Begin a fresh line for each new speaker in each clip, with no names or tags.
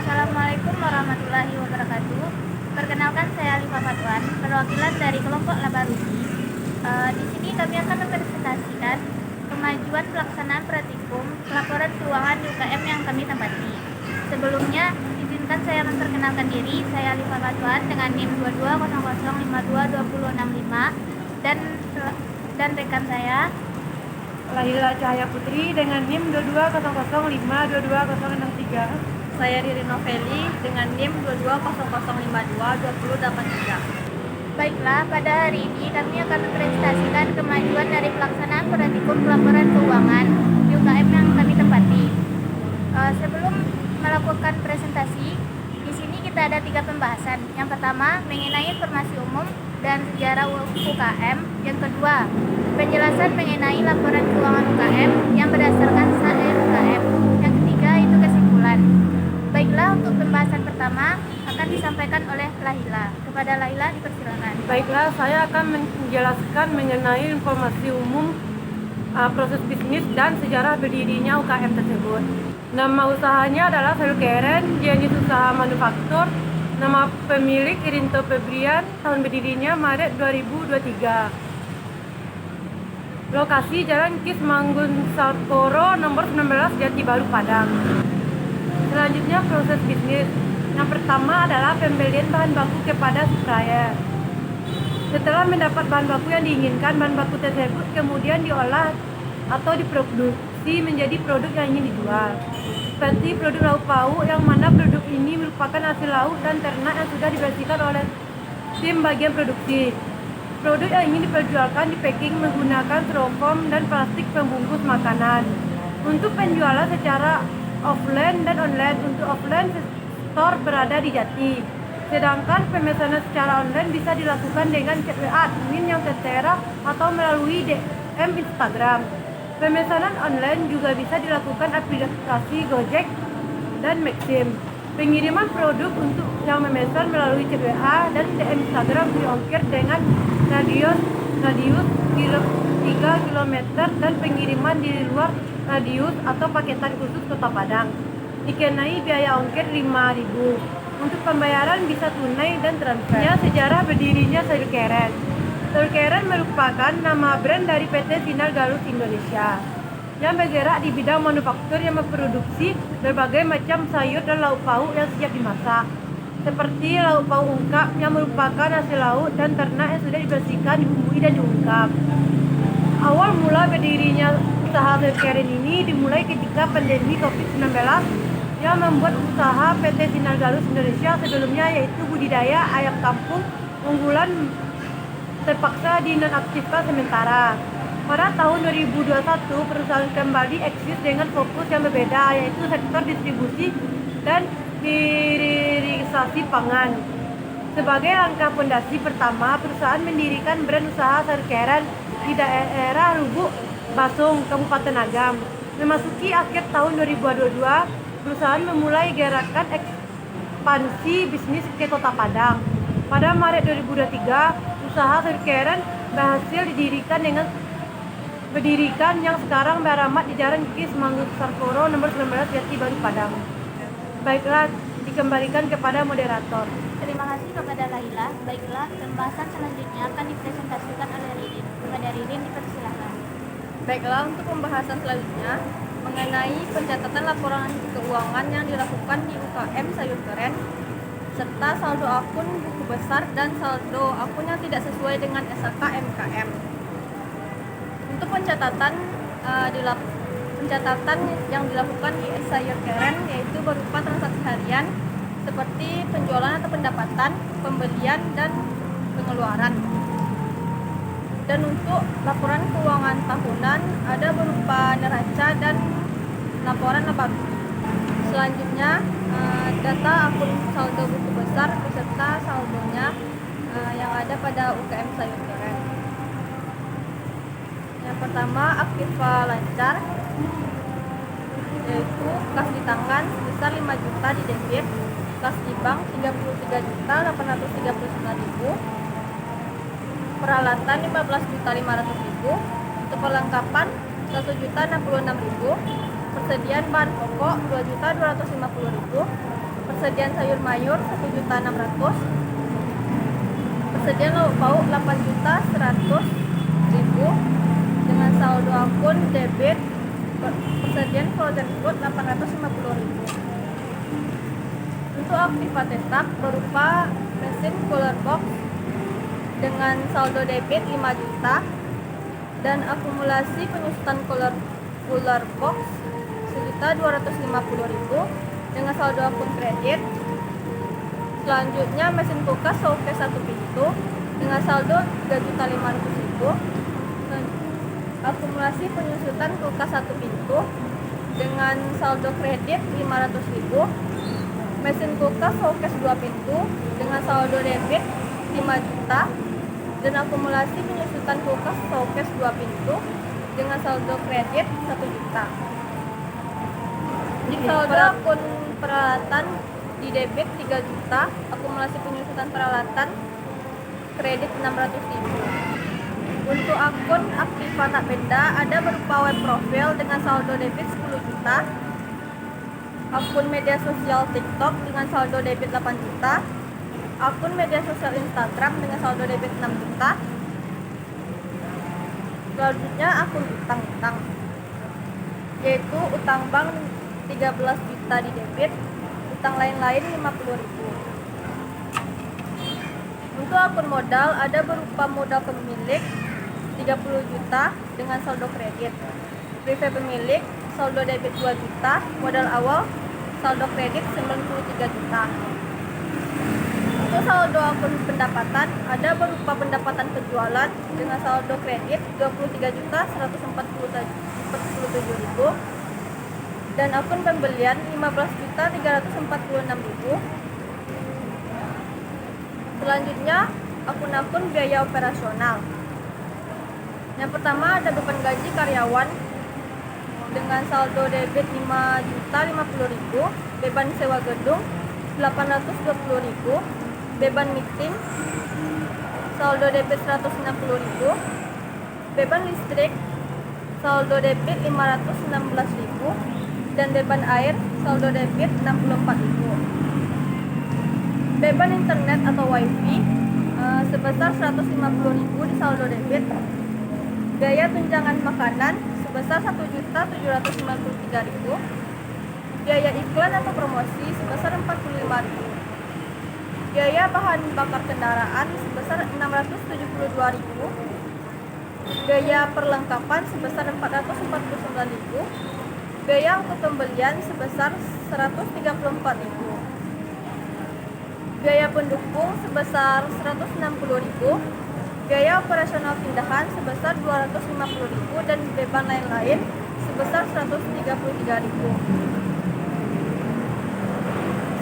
Assalamualaikum warahmatullahi wabarakatuh. Perkenalkan, saya Alifa Fatwan, perwakilan dari kelompok Laba Rugi. Di sini kami akan mempresentasikan kemajuan pelaksanaan praktikum laporan keuangan UKM yang kami tempati. Sebelumnya, izinkan saya memperkenalkan diri. Saya Alifa Fatwan dengan NIM 2200522065 dan rekan saya
Lahila Cahaya Putri dengan NIM 2200522063.
Saya Riri Noveli dengan NIM 2200522083.
Baiklah, pada hari ini kami akan mempresentasikan kemajuan dari pelaksanaan praktikum pelaporan keuangan di UKM yang kami tempati. Sebelum melakukan presentasi, di sini kita ada 3 pembahasan. Yang pertama, mengenai informasi umum dan sejarah UKM. Yang kedua, penjelasan mengenai laporan keuangan UKM yang berdasarkan SAER UKM. Yang ketiga, itu kesimpulan. Baiklah, untuk pembahasan pertama akan disampaikan oleh Lahila. Kepada Lahila, dipersilakan.
Baiklah, saya akan menjelaskan mengenai informasi umum, proses bisnis dan sejarah berdirinya UKM tersebut. Nama usahanya adalah Sayur Keren, jenis usaha manufaktur. Nama pemilik Irinto Febrian, tahun berdirinya Maret 2023. Lokasi Jalan Kis Manggun Sarkoro, nomor 19, Jati Baru, Padang. Selanjutnya proses bisnis. Yang pertama adalah pembelian bahan baku kepada supplier. Setelah mendapat bahan baku yang diinginkan, bahan baku tersebut kemudian diolah atau diproduksi menjadi produk yang ingin dijual. Seperti produk lauk pauk, yang mana produk ini merupakan hasil lauk dan ternak yang sudah dibersihkan oleh tim bagian produksi. Produk yang ingin diperjualkan dipacking menggunakan styrofoam dan plastik pembungkus makanan. Untuk penjualan secara offline dan online. Untuk offline, store berada di Jati. Sedangkan pemesanan secara online bisa dilakukan dengan chat WA admin yang tertera atau melalui DM Instagram. Pemesanan online juga bisa dilakukan aplikasi Gojek dan Maxim. Pengiriman produk untuk yang memesan melalui chat WA dan DM Instagram diongkir dengan radius 3 km dan pengiriman di luar radius atau paketan khusus Kota Padang dikenai biaya ongkir 5.000. Untuk pembayaran bisa tunai dan transfer. Sejarah berdirinya Sayur Keren. Sayur Keren merupakan nama brand dari PT Sinar Garut Indonesia yang bergerak di bidang manufaktur yang memproduksi berbagai macam sayur dan lauk pauk yang siap dimasak, seperti lauk pauk ungkap yang merupakan hasil laut dan ternak yang sudah dibersihkan, dibumbui dan diungkap. Awal mula berdirinya usaha Sayur Keren ini dimulai ketika pandemi COVID-19 yang membuat usaha PT Sinar Garut Indonesia sebelumnya, yaitu budidaya ayam kampung unggulan, terpaksa dinonaktifkan sementara. Pada tahun 2021, perusahaan kembali eksis dengan fokus yang berbeda, yaitu sektor distribusi dan hilirisasi pangan. Sebagai langkah fondasi pertama, perusahaan mendirikan brand usaha Sayur Keren di daerah Lubuk Basung, Kabupaten Agam. Memasuki akhir tahun 2022, perusahaan memulai gerakan ekspansi bisnis ke Kota Padang. Pada Maret 2023, usaha Sayur Keren berhasil berdirikan yang sekarang beralamat di Jalan Kis Manggun Sarkoro, nomor 19, Jati Baru, Padang. Baiklah, dikembalikan kepada moderator.
Terima kasih kepada Lahila. Baiklah, pembahasan selanjutnya akan dipresentasikan oleh Ririn. Kepada Ririn, dipersilakan.
Baiklah, untuk pembahasan selanjutnya mengenai pencatatan laporan keuangan yang dilakukan di UKM Sayur Keren, serta saldo akun buku besar dan saldo akun yang tidak sesuai dengan SHK MKM. Untuk pencatatan yang dilakukan di Sayur Keren yaitu berupa transaksi harian seperti penjualan atau pendapatan, pembelian dan pengeluaran. Dan untuk laporan keuangan tahunan ada berupa neraca dan laporan laba rugi. Selanjutnya data akun saldo buku besar beserta saldonya yang ada pada UKM Sayur Keren. Yang pertama, aktiva lancar, yaitu kas di tangan sebesar 5 juta di debit, kas di bank 33.839.000, peralatan 15.500.000, untuk perlengkapan 1.066.000, persediaan bahan pokok 2.250.000, persediaan sayur mayur 1.600.000, persediaan lauk pauk 8.100.000 dengan saldo akun debit persediaan frozen food 850.000. Untuk aktiva tetap berupa mesin cooler box dengan saldo debit 5 juta dan akumulasi penyusutan cooler box 1.250.000 dengan saldo akun kredit. Selanjutnya mesin kulkas showcase 1 pintu dengan saldo 3.500.000. Akumulasi penyusutan kulkas 1 pintu dengan saldo kredit 500.000. Mesin kulkas showcase 2 pintu dengan saldo debit 5 juta dan akumulasi penyusutan kulkas showcase 2 pintu dengan saldo kredit 1 juta. Saldo akun peralatan di debit 3 juta, akumulasi penyusutan peralatan kredit 600.000. Untuk akun aktiva tak benda ada berupa web profil dengan saldo debit 10 juta, akun media sosial TikTok dengan saldo debit 8 juta, akun media sosial Instagram dengan saldo debit 6 juta. Selanjutnya akun utang, yaitu utang bank 13 juta di debit, utang lain-lain 50.000. Untuk akun modal ada berupa modal pemilik 30 juta dengan saldo kredit, prive pemilik saldo debit 2 juta, modal awal saldo kredit 93 juta. Untuk saldo akun pendapatan ada berupa pendapatan penjualan dengan saldo kredit 23.147.000 dan akun pembelian 15.346.000. Selanjutnya akun-akun biaya operasional. Yang pertama ada beban gaji karyawan dengan saldo debit 5.050.000, beban sewa gedung 820.000, beban meeting saldo debit 160.000, beban listrik saldo debit 516.000 dan beban air saldo debit 64.000. Beban internet atau wifi sebesar 150.000 di saldo debit. Biaya tunjangan makanan sebesar 1.793.000. Biaya iklan atau promosi sebesar 45.000. Biaya bahan bakar kendaraan sebesar 672.000. Biaya perlengkapan sebesar 449.000. Biaya angkut pembelian sebesar 134.000. Biaya pendukung sebesar 160.000. Biaya operasional pindahan sebesar 250.000 dan beban lain-lain sebesar 133.000.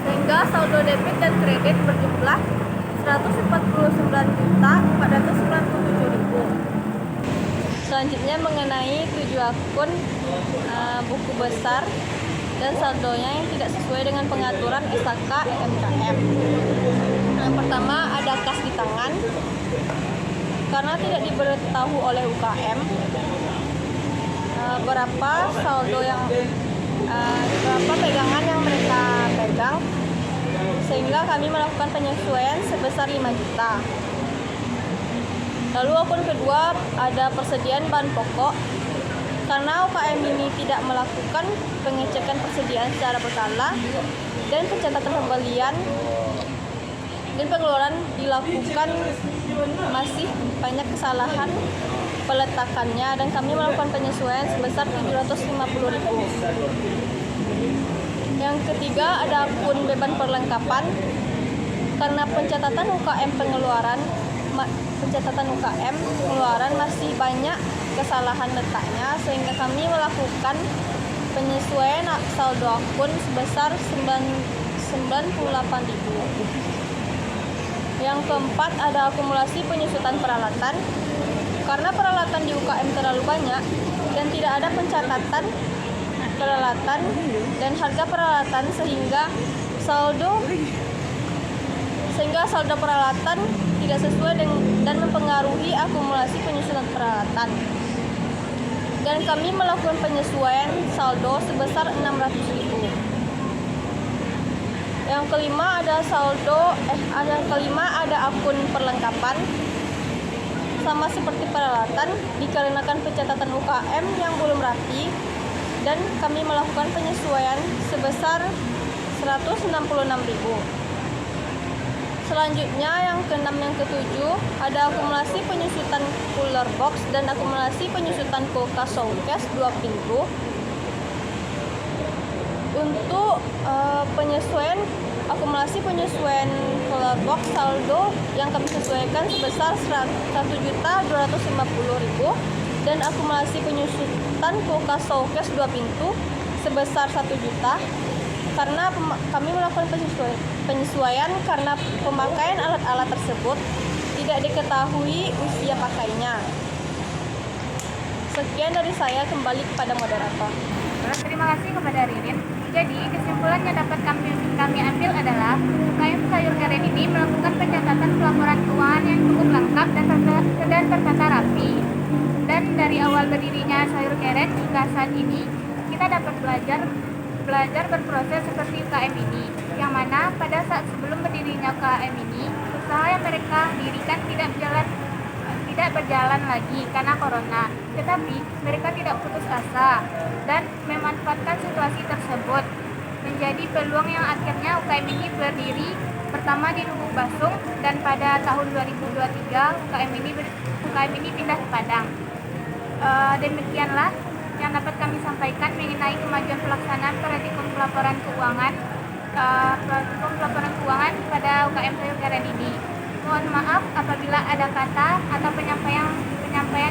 Sehingga saldo debit dan kredit berjumlah 149.497.000. Selanjutnya mengenai 7 akun buku besar dan saldonya yang tidak sesuai dengan pengaturan SHK EMKM. Yang pertama ada kas di tangan karena tidak diberitahu oleh UKM berapa saldo yang berapa pegangan yang mereka pegang, sehingga kami melakukan penyesuaian sebesar 5 juta. Lalu akun kedua ada persediaan bahan pokok karena UKM ini tidak melakukan pengecekan persediaan secara berkala dan pencatatan pembelian dan pengeluaran dilakukan masih banyak kesalahan peletakannya dan kami melakukan penyesuaian sebesar 750.000. Yang ketiga ada akun beban perlengkapan karena pencatatan UKM pengeluaran masih banyak kesalahan letaknya sehingga kami melakukan penyesuaian saldo akun sebesar 98.000. Yang keempat ada akumulasi penyusutan peralatan karena peralatan di UKM terlalu banyak dan tidak ada pencatatan peralatan dan harga peralatan sehingga saldo peralatan tidak sesuai dan mempengaruhi akumulasi penyusutan peralatan. Dan kami melakukan penyesuaian saldo sebesar 600.000. Yang kelima ada ada akun perlengkapan. Sama seperti peralatan, dikarenakan pencatatan UKM yang belum rapi dan kami melakukan penyesuaian sebesar 166.000. Selanjutnya yang keenam yang ketujuh ada akumulasi penyusutan cooler box dan akumulasi penyusutan kulkas showcase 2 pintu. Untuk akumulasi penyesuaian cooler box saldo yang kami sesuaikan sebesar 1.250.000 dan akumulasi penyusutan kulkas showcase 2 pintu sebesar 1 juta karena kami melakukan penyesuaian karena pemakaian alat-alat tersebut tidak diketahui usia pakainya. Sekian dari saya, kembali kepada moderator.
Terima kasih kepada Ririn. Jadi kesimpulan yang dapat kami ambil adalah UKM Sayur Keren ini melakukan pencatatan pelaporan keuangan yang cukup lengkap dan tertata rapi. Dan dari awal berdirinya Sayur Keren hingga saat ini kita dapat belajar berproses seperti UKM ini, yang mana pada saat sebelum berdirinya UKM ini usaha yang mereka dirikan tidak berjalan lagi karena corona, tetapi mereka tidak putus asa dan memanfaatkan situasi tersebut menjadi peluang yang akhirnya UKM ini berdiri pertama di Lubuk Basung dan pada tahun 2023 UKM ini pindah ke Padang. Demikianlah yang dapat kami sampaikan mengenai kemajuan pelaksanaan praktikum pelaporan keuangan pada UKM Sayur Keren ini. Mohon maaf apabila ada kata atau penyampaian